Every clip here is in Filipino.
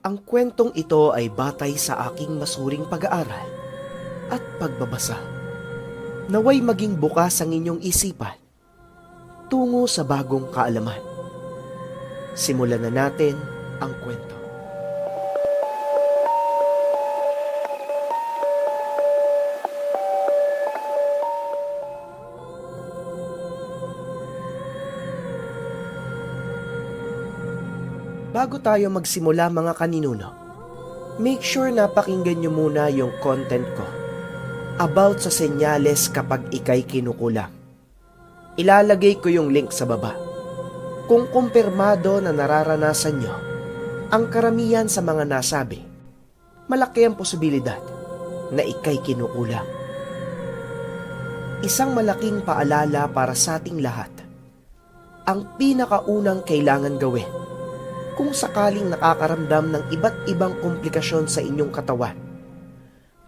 Ang kwentong ito ay batay sa aking masuring pag-aaral at pagbabasa. Naway maging bukas ang inyong isipan tungo sa bagong kaalaman. Simulan na natin ang kwento. Bago tayo magsimula mga kaninuno, make sure na pakinggan nyo muna yung content ko about sa senyales kapag ikay kinukulang. Ilalagay ko yung link sa baba. Kung kumpirmado na nararanasan nyo ang karamihan sa mga nasabi, malaki ang posibilidad na ikay kinukulang. Isang malaking paalala para sa ating lahat. Ang pinakaunang kailangan gawin kung sakaling nakakaramdam ng iba't ibang komplikasyon sa inyong katawan,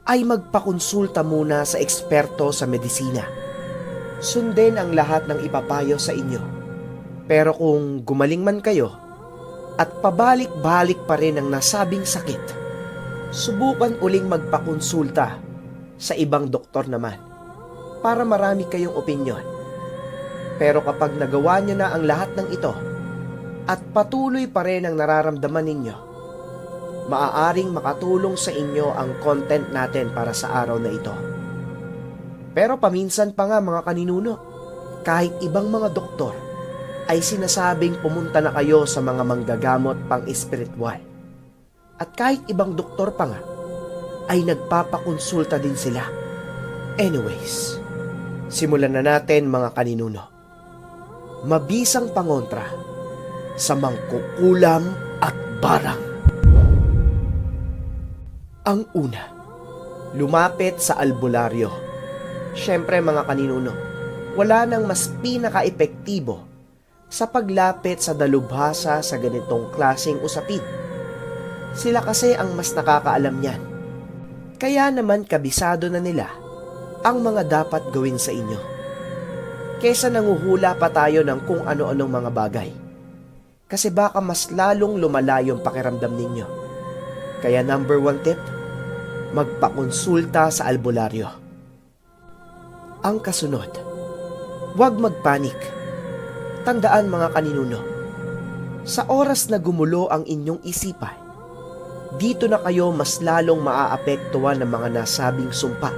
ay magpakonsulta muna sa eksperto sa medisina. Sundin ang lahat ng ipapayo sa inyo. Pero kung gumaling man kayo at pabalik-balik pa rin ang nasabing sakit, subukan uling magpakonsulta sa ibang doktor naman para marami kayong opinyon. Pero kapag nagawa nyo na ang lahat ng ito, at patuloy pa rin ang nararamdaman ninyo, maaaring makatulong sa inyo ang content natin para sa araw na ito. Pero paminsan pa nga mga kaninuno, kahit ibang mga doktor ay sinasabing pumunta na kayo sa mga manggagamot pang-espiritual. At kahit ibang doktor pa nga, ay nagpapakonsulta din sila. Anyways, simulan na natin mga kaninuno. Mabisang pangontra sa mangkukulam at barang. Ang una, lumapit sa albularyo. Siyempre mga kaninuno, wala nang mas pinaka-epektibo sa paglapit sa dalubhasa sa ganitong klaseng usapin. Sila kasi ang mas nakakaalam niyan. Kaya naman kabisado na nila ang mga dapat gawin sa inyo, kesa nanguhula pa tayo ng kung ano-anong mga bagay. Kasi baka mas lalong lumala yung pakiramdam ninyo. Kaya number 1 tip, magpakonsulta sa albularyo. Ang kasunod, huwag magpanik. Tandaan mga kaninuno, sa oras na gumulo ang inyong isipan, dito na kayo mas lalong maaapektuhan ng mga nasabing sumpa.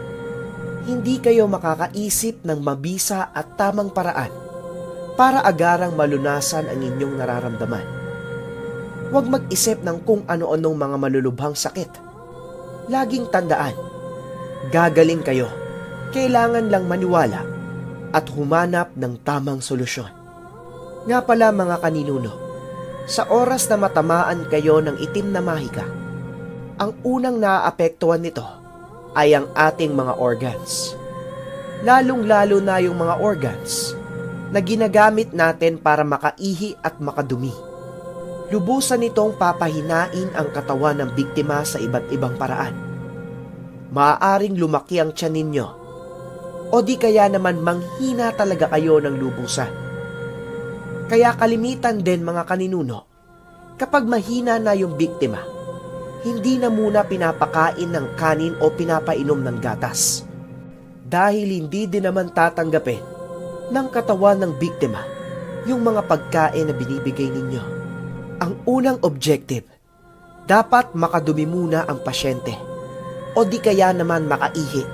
Hindi kayo makakaisip ng mabisa at tamang paraan para agarang malunasan ang inyong nararamdaman. Huwag mag-isip ng kung ano-anong mga malulubhang sakit. Laging tandaan, gagaling kayo. Kailangan lang maniwala at humanap ng tamang solusyon. Nga pala mga kaninuno, sa oras na matamaan kayo ng itim na mahika, ang unang naaapektuhan nito ay ang ating mga organs. Lalong-lalo na yung mga organs na ginagamit natin para makaihi at makadumi. Lubusan nitong papahinain ang katawan ng biktima sa iba't ibang paraan. Maaaring lumaki ang tiyan ninyo, o di kaya naman manghina talaga kayo ng lubusan. Kaya kalimitan din mga kaninuno, kapag mahina na yung biktima, hindi na muna pinapakain ng kanin o pinapainom ng gatas. Dahil hindi din naman tatanggapin ng katawan ng biktima yung mga pagkain na binibigay ninyo. Ang unang objective, dapat makadumi muna ang pasyente o di kaya naman makaihi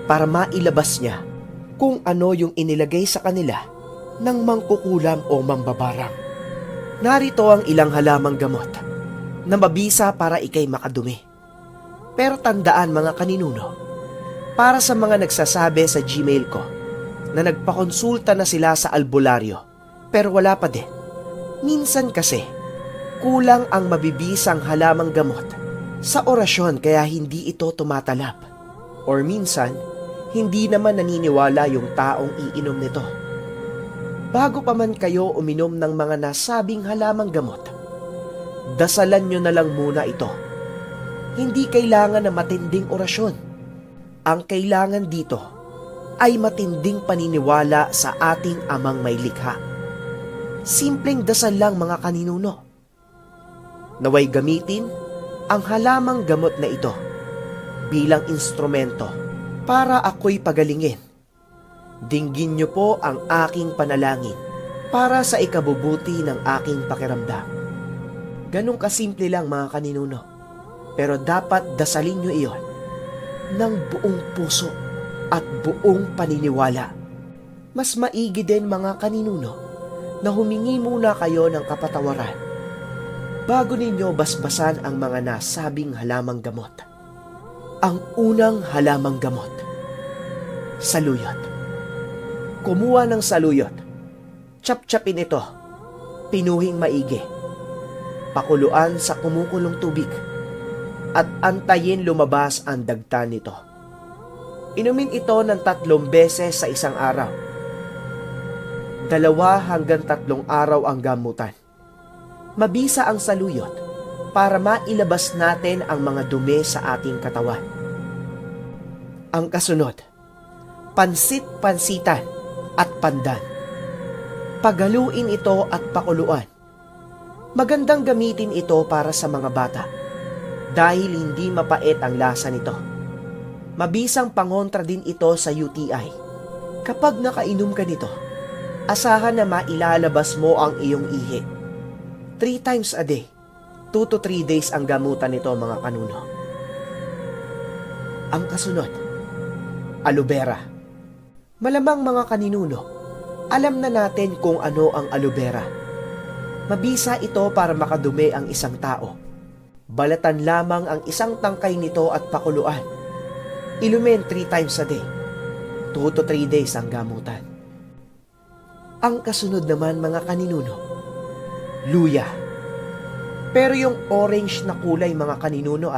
para mailabas niya kung ano yung inilagay sa kanila ng mangkukulam o mambabarang. Narito ang ilang halamang gamot na mabisa para ikay makadumi. Pero tandaan mga kaninuno, para sa mga nagsasabi sa Gmail ko na nagpakonsulta na sila sa albularyo pero wala pa din. Minsan kasi, kulang ang mabibisang halamang gamot sa orasyon kaya hindi ito tumatalab. Or minsan, hindi naman naniniwala yung taong iinom nito. Bago pa man kayo uminom ng mga nasabing halamang gamot, dasalan nyo na lang muna ito. Hindi kailangan na matinding orasyon. Ang kailangan dito ay matinding paniniwala sa ating amang may likha. Simpleng dasal lang mga kaninuno. Naway gamitin ang halamang gamot na ito bilang instrumento para ako'y pagalingin. Dinggin niyo po ang aking panalangin para sa ikabubuti ng aking pakiramdam. Ganong kasimple lang mga kaninuno, pero dapat dasalin niyo iyon ng buong puso at buong paniniwala. Mas maigi din mga kaninuno na humingi muna kayo ng kapatawaran bago ninyo basbasan ang mga nasabing halamang gamot. Ang unang halamang gamot, saluyot. Kumuha ng saluyot, chap-chapin ito, pinuhing maigi, pakuluan sa kumukulong tubig, at antayin lumabas ang dagta nito. Inumin ito ng 3 beses sa isang araw. 2 hanggang 3 araw ang gamutan. Mabisa ang saluyot para mailabas natin ang mga dumi sa ating katawan. Ang kasunod, pansit-pansitan at pandan. Pagaluin ito at pakuluan. Magandang gamitin ito para sa mga bata dahil hindi mapait ang lasa nito. Mabisang pangontra din ito sa UTI. Kapag nakainom ka nito, asahan na mailalabas mo ang iyong ihi. 3 times a day, 2 to 3 days ang gamutan nito mga kanuno. Ang kasunod, aloe vera. Malamang mga kaninuno, alam na natin kung ano ang aloe vera. Mabisa ito para makadumi ang isang tao. Balatan lamang ang isang tangkay nito at pakuluan. Ilumin 3 times a day, 2 to 3 days ang gamutan. Ang kasunod naman mga kaninuno, luya. Pero yung orange na kulay mga kaninuno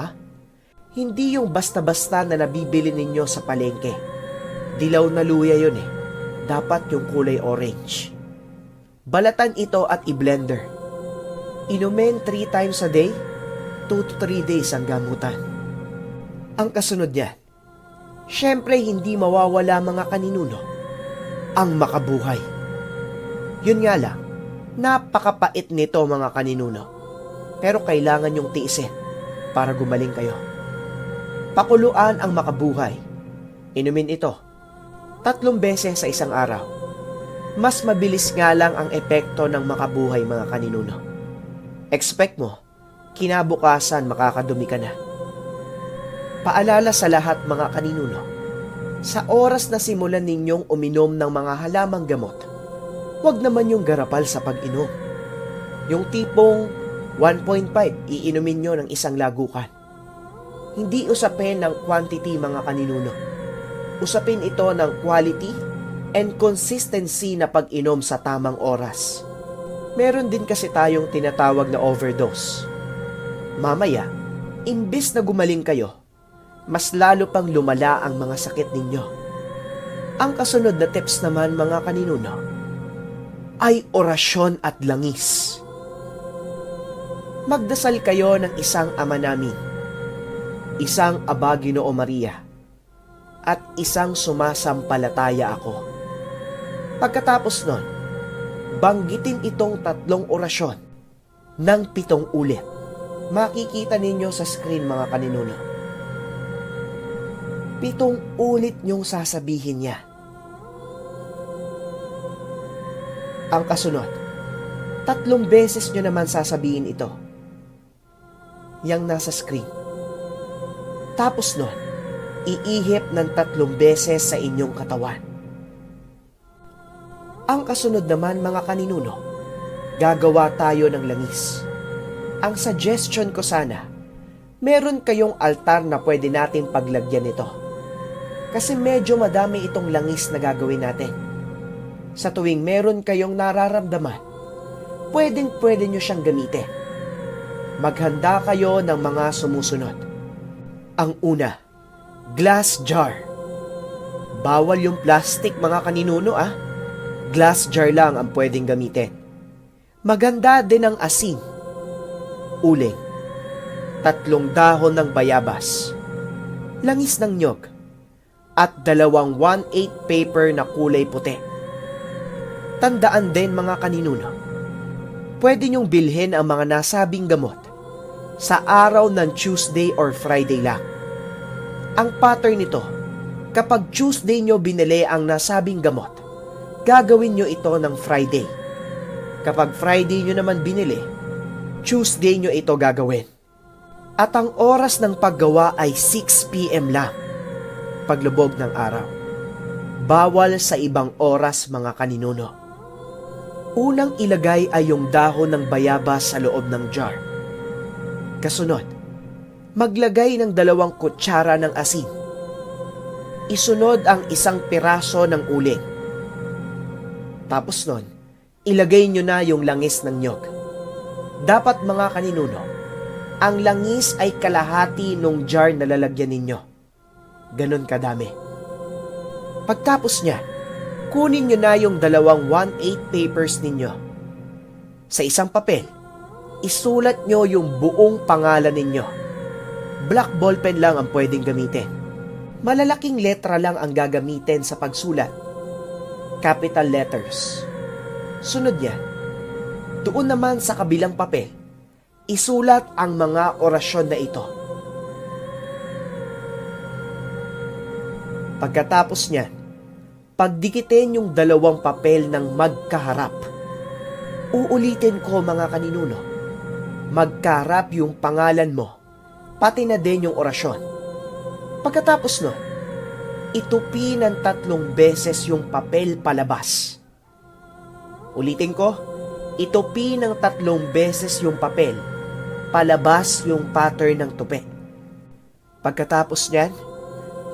hindi yung basta-basta na nabibili ninyo sa palengke. Dilaw na luya yun Dapat yung kulay orange. Balatan ito at i-blender. Inumin 3 times a day, 2 to 3 days ang gamutan. Ang kasunod niyan, syempre hindi mawawala mga kaninuno, ang makabuhay. Yun nga lang, napakapait nito mga kaninuno. Pero kailangan yung tiisin para gumaling kayo. Pakuluan ang makabuhay. Inumin ito 3 beses sa isang araw. Mas mabilis nga lang ang epekto ng makabuhay mga kaninuno. Expect mo, kinabukasan makakadumi ka na. Paalala sa lahat mga kaninuno, sa oras na simulan ninyong uminom ng mga halamang gamot, huwag naman yung garapal sa pag-inom. Yung tipong 1.5 iinumin nyo ng isang lagukan. Hindi usapin ng quantity mga kaninuno. Usapin ito ng quality and consistency na pag-inom sa tamang oras. Meron din kasi tayong tinatawag na overdose. Mamaya, imbis na gumaling kayo, mas lalo pang lumala ang mga sakit ninyo. Ang kasunod na tips naman mga kaninuno ay orasyon at langis. Magdasal kayo ng isang Ama Namin, isang Aba Ginoo Maria, at isang Sumasampalataya Ako. Pagkatapos nun, banggitin itong 3 orasyon ng 7 ulit. Makikita ninyo sa screen mga kaninuno. 7 ulit niyong sasabihin niya. Ang kasunod, 3 beses nyo naman sasabihin ito. Yang nasa screen. Tapos nun, iihip ng 3 beses sa inyong katawan. Ang kasunod naman mga kaninuno, gagawa tayo ng langis. Ang suggestion ko sana, meron kayong altar na pwede natin paglagyan nito. Kasi medyo madami itong langis na gagawin natin. Sa tuwing meron kayong nararamdaman, pwede nyo siyang gamitin. Maghanda kayo ng mga sumusunod. Ang una, glass jar. Bawal yung plastic mga kaninuno Glass jar lang ang pwedeng gamitin. Maganda din ang asin, uling, 3 dahon ng bayabas, langis ng nyog, at 2 1/8 paper na kulay puti. Tandaan din mga kaninuno, pwede niyong bilhin ang mga nasabing gamot sa araw ng Tuesday or Friday lang. Ang pattern nito, kapag Tuesday nyo binili ang nasabing gamot, gagawin nyo ito ng Friday. Kapag Friday nyo naman binili, Tuesday nyo ito gagawin. At ang oras ng paggawa ay 6 p.m. lang, paglubog ng araw. Bawal sa ibang oras, mga kaninuno. Unang ilagay ay yung dahon ng bayabas sa loob ng jar. Kasunod, maglagay ng 2 kutsara ng asin. Isunod ang 1 piraso ng uling. Tapos nun, ilagay nyo na yung langis ng niyog. Dapat, mga kaninuno, ang langis ay kalahati nung jar na lalagyan ninyo. Ganon kadami. Pagtapos niya, kunin nyo na yung 2 1/8 papers ninyo. Sa isang papel, isulat nyo yung buong pangalan ninyo. Black ballpen lang ang pwedeng gamitin. Malalaking letra lang ang gagamitin sa pagsulat. Capital letters. Sunod niya, doon naman sa kabilang papel, isulat ang mga orasyon na ito. Pagkatapos niyan, pagdikitin yung 2 papel ng magkaharap. Uulitin ko, mga kaninuno, magkaharap yung pangalan mo, pati na din yung orasyon. Pagkatapos nun, itupi ng 3 beses yung papel palabas. Ulitin ko, itupi ng 3 beses yung papel, palabas yung pattern ng tupi. Pagkatapos niyan,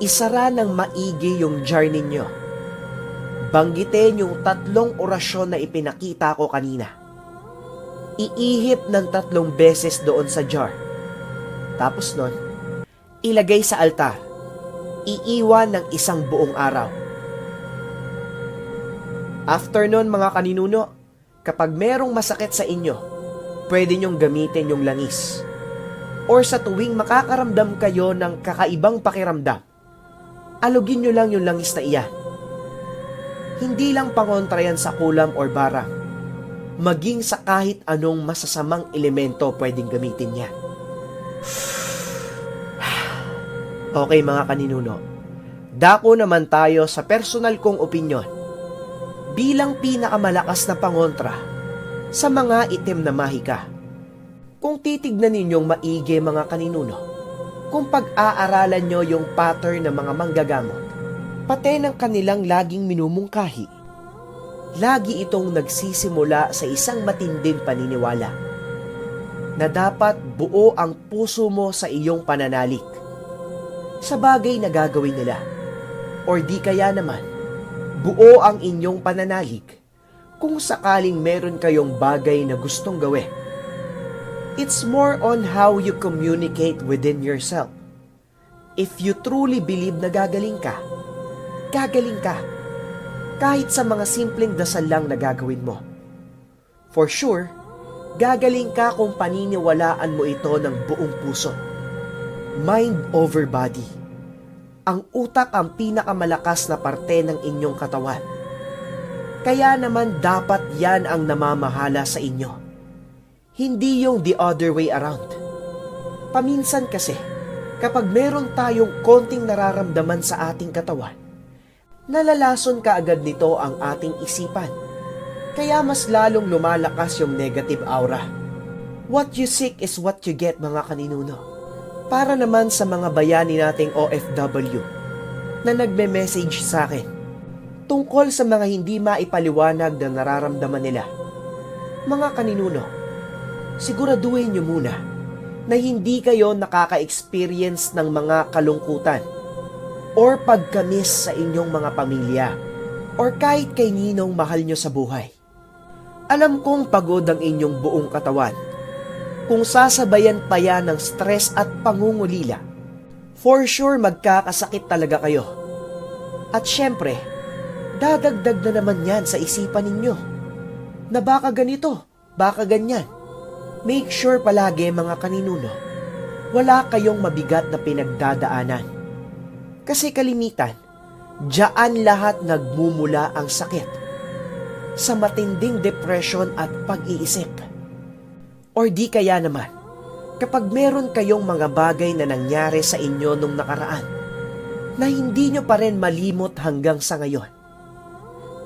isara ng maigi yung jar ninyo. Banggitin yung 3 orasyon na ipinakita ko kanina. Iihip ng 3 beses doon sa jar. Tapos nun, ilagay sa altar. Iiwan ng 1 buong araw. After nun, mga kaninuno, kapag merong masakit sa inyo, pwede nyong gamitin yung langis. Or sa tuwing makakaramdam kayo ng kakaibang pakiramdam, alugin nyo lang yung langis na iyan. Hindi lang pangontra yan sa kulam or barang. Maging sa kahit anong masasamang elemento pwedeng gamitin yan. Okay, mga kaninuno, dako naman tayo sa personal kong opinyon bilang pinakamalakas na pangontra sa mga itim na mahika. Kung titignan ninyong maigi, mga kaninuno, kung pag-aaralan nyo yung pattern ng mga manggagamot, pati ng kanilang laging minumungkahi, lagi itong nagsisimula sa isang matinding paniniwala na dapat buo ang puso mo sa iyong pananalig sa bagay na gagawin nila. Or di kaya naman, buo ang inyong pananalig kung sakaling meron kayong bagay na gustong gawin. It's more on how you communicate within yourself. If you truly believe na gagaling ka, gagaling ka. Kahit sa mga simpleng dasal lang na gagawin mo. For sure, gagaling ka kung paniniwalaan mo ito ng buong puso. Mind over body. Ang utak ang pinakamalakas na parte ng inyong katawan. Kaya naman dapat yan ang namamahala sa inyo. Hindi yung the other way around. Paminsan kasi, kapag meron tayong konting nararamdaman sa ating katawan, nalalason kaagad nito ang ating isipan. Kaya mas lalong lumalakas yung negative aura. What you seek is what you get, mga kaninuno. Para naman sa mga bayani nating OFW na nagme-message sa akin tungkol sa mga hindi maipaliwanag na nararamdaman nila. Mga kaninuno, siguraduhin nyo muna na hindi kayo nakaka-experience ng mga kalungkutan or pagkamis sa inyong mga pamilya or kahit kay ninong mahal nyo sa buhay. Alam kong pagod ang inyong buong katawan. Kung sasabayan pa yan ng stress at pangungulila, for sure magkakasakit talaga kayo. At syempre, dadagdag na naman yan sa isipan ninyo na baka ganito, baka ganyan. Make sure palagi, mga kaninuno, wala kayong mabigat na pinagdadaanan. Kasi kalimitan, diyan lahat nagmumula ang sakit. Sa matinding depression at pag-iisip. Or di kaya naman, Kapag meron kayong mga bagay na nangyari sa inyo nung nakaraan na hindi nyo pa rin malimot hanggang sa ngayon,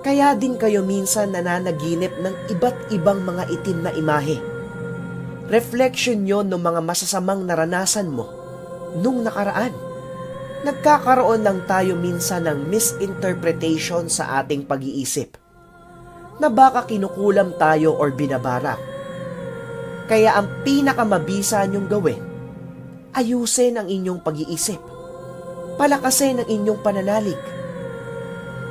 kaya din kayo minsan nananaginip ng iba't ibang mga itim na imahe. Reflection yon ng mga masasamang naranasan mo nung nakaraan. Nagkakaroon lang tayo minsan ng misinterpretation sa ating pag-iisip na baka kinukulam tayo or binabarak. Kaya ang pinakamabisa niyong gawin, ayusin ang inyong pag-iisip. Palakasin ang inyong pananalig.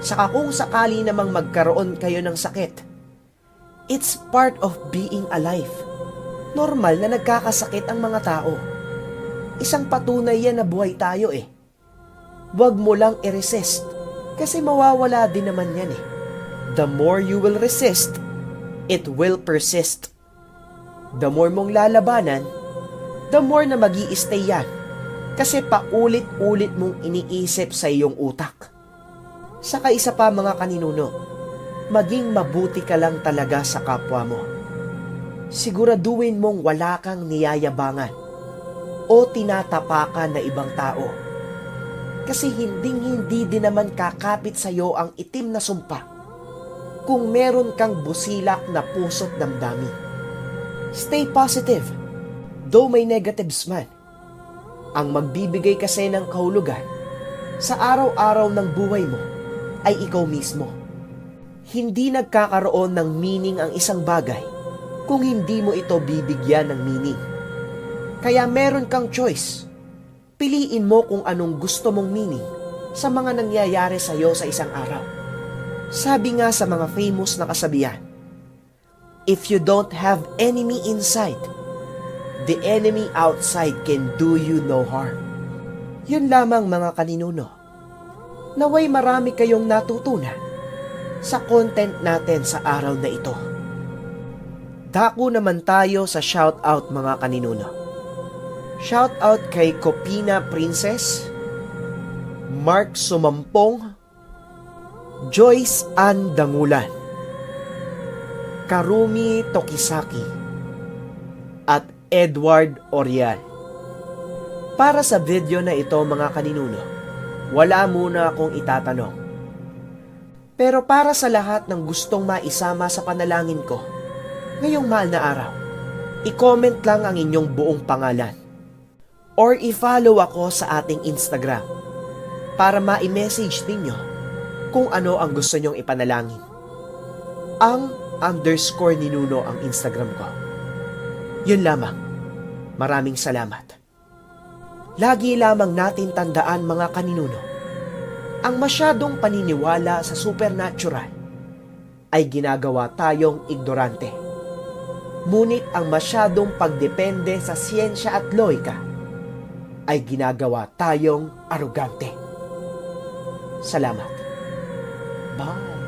Saka kung sakali namang magkaroon kayo ng sakit, it's part of being alive. Normal na nagkakasakit ang mga tao. Isang patunay yan na buhay tayo eh. Huwag mo lang i-resist kasi mawawala din naman yan eh. The more you will resist, it will persist. The more mong lalabanan, the more na mag-i-stay yan kasi paulit-ulit mong iniisip sa iyong utak. Saka isa pa mga kaninuno, maging mabuti ka lang talaga sa kapwa mo. Siguraduhin mong wala kang niyayabangan o tinatapakan na ibang tao. Kasi hindi din naman kakapit sa iyo ang itim na sumpa kung meron kang busilak na puso't damdamin. Stay positive, though may negatives man. Ang magbibigay kasi ng kahulugan sa araw-araw ng buhay mo ay ikaw mismo. Hindi nagkakaroon ng meaning ang isang bagay kung hindi mo ito bibigyan ng meaning. Kaya meron kang choice. Piliin mo kung anong gusto mong meaning sa mga nangyayari sa iyo sa isang araw. Sabi nga sa mga famous na kasabihan, if you don't have enemy inside, the enemy outside can do you no harm. Yun lamang mga kaninuno. Naway marami kayong natutunan sa content natin sa araw na ito. Dako naman tayo sa shoutout mga kaninuno. Shoutout kay Copina Princess, Mark Sumampong, Joyce Ann Dangulan, Karumi Tokisaki, at Edward Orial. Para sa video na ito mga kaninuno, wala muna akong itatanong. Pero para sa lahat ng gustong maisama sa panalangin ko, ngayong mahal na araw, i-comment lang ang inyong buong pangalan or i-follow ako sa ating Instagram para ma-message ninyo kung ano ang gusto nyong ipanalangin. Ang _ninuno ang Instagram ko. Yun lamang. Maraming salamat. Lagi lamang natin tandaan mga kaninuno, ang masyadong paniniwala sa supernatural ay ginagawa tayong ignorante. Ngunit ang masyadong pagdepende sa siyensya at lohika ay ginagawa tayong arugante. Salamat. Bye.